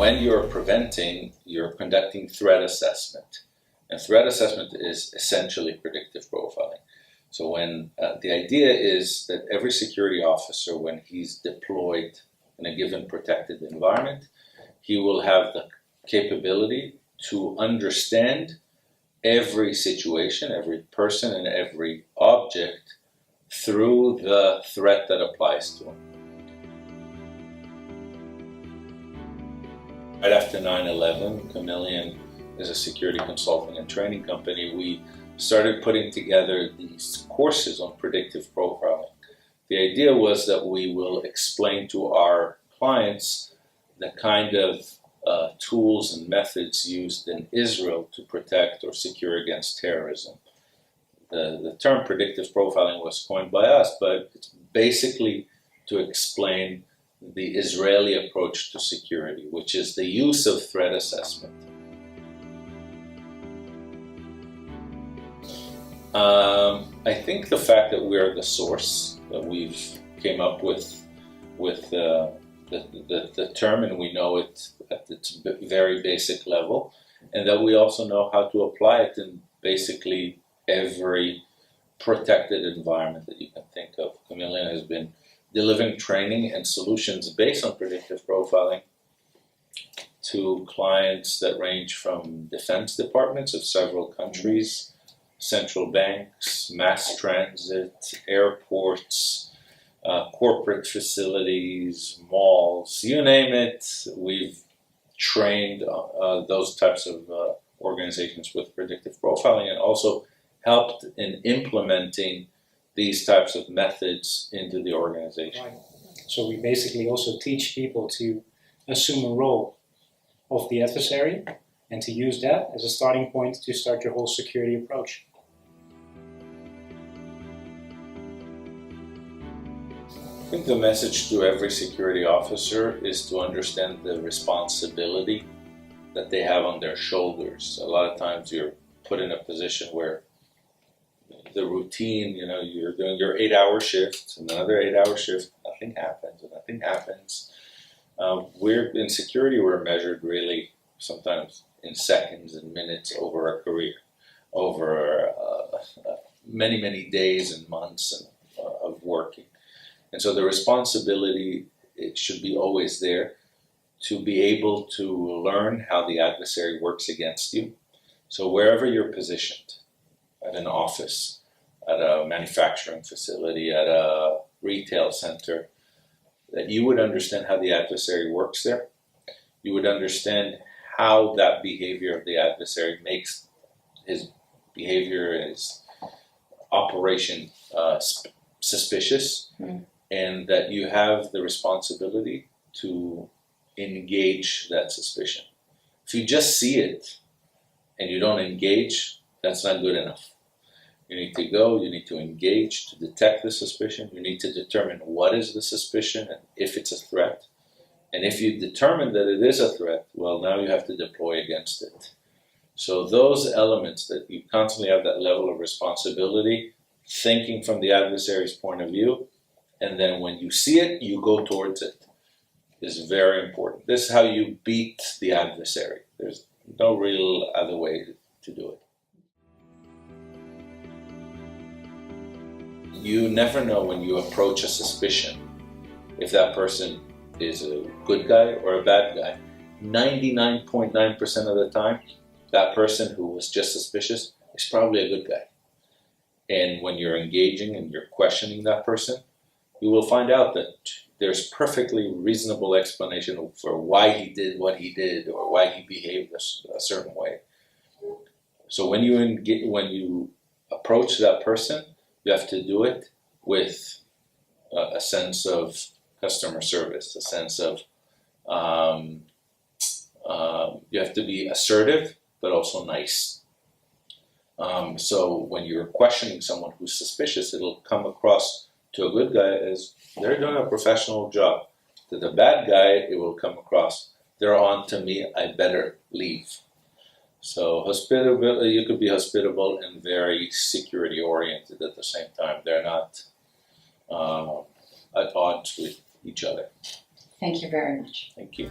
when you're preventing, you're conducting threat assessment. And threat assessment is essentially predictive profiling. So when the idea is that every security officer, when he's deployed in a given protected environment, he will have the capability to understand every situation, every person, and every object through the threat that applies to him. Right after 9/11, Chameleon is a security consulting and training company. We started putting together these courses on predictive profiling. The idea was that we will explain to our clients the kind of tools and methods used in Israel to protect or secure against terrorism. The term predictive profiling was coined by us, but it's basically to explain the Israeli approach to security, which is the use of threat assessment. I think the fact that we're the source, that we've came up with the term, and we know it at its very basic level, and that we also know how to apply it in basically every protected environment that you can think of. Chameleon has been delivering training and solutions based on predictive profiling to clients that range from defense departments of several countries, central banks, mass transit, airports, corporate facilities, malls, you name it. We've trained those types of organizations with predictive profiling, and also helped in implementing these types of methods into the organization. Right. So we basically also teach people to assume a role of the adversary and to use that as a starting point to start your whole security approach. I think the message to every security officer is to understand the responsibility that they have on their shoulders. A lot of times you're put in a position where the routine, you're doing your 8-hour shift, another 8-hour shift, nothing happens. We're in security, we're measured really sometimes in seconds and minutes over a career, over many, many days and months of working. And so the responsibility, it should be always there to be able to learn how the adversary works against you. So wherever you're positioned, at an office, at a manufacturing facility, at a retail center, that you would understand how the adversary works there. You would understand how that behavior of the adversary makes his behavior, his operation suspicious, and that you have the responsibility to engage that suspicion. If you just see it and you don't engage, that's not good enough. You need to go, you need to engage to detect the suspicion, you need to determine what is the suspicion and if it's a threat. And if you determine that it is a threat, well, now you have to deploy against it. So those elements, that you constantly have that level of responsibility, thinking from the adversary's point of view, and then when you see it, you go towards it, is very important. This is how you beat the adversary. There's no real other way to do it. You never know when you approach a suspicion if that person is a good guy or a bad guy. 99.9% of the time, that person who was just suspicious is probably a good guy. And when you're engaging and you're questioning that person, you will find out that there's perfectly reasonable explanation for why he did what he did or why he behaved a certain way. So when you approach that person, you have to do it with a sense of customer service, a sense of you have to be assertive but also nice. So when you're questioning someone who's suspicious, it'll come across to a good guy as they're doing a professional job. To the bad guy, it will come across, they're on to me, I better leave. So hospitable, you could be hospitable and very security oriented at the same time. They're not at odds with each other. Thank you very much. Thank you.